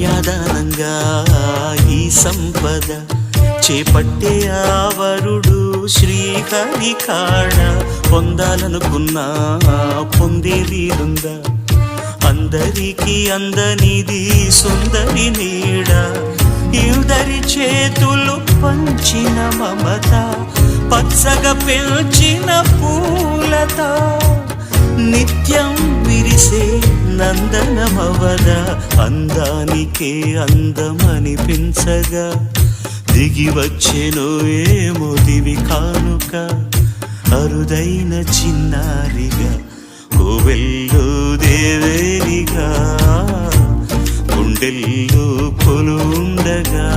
కన్యాదానంగా ఈ సంపద చేపట్టే ఆవరుడు శ్రీహరి కాడ పొందాలనుకున్నా పొందే వీలుందా? అందరికీ అందనిది సుందరి నీడ, ఇద్దరి చేతులు పంచిన మమత, పచ్చగా పెంచిన పూలత, నిత్యం విరిసే నందనమవద, అందానికే అందమనిపించగా దిగి వచ్చెను ఏమో దివి కానుక, అరుదైన చిన్నారిగా కోవెల్లో దేవేరిగా గుండెల్లో కొలుండగా.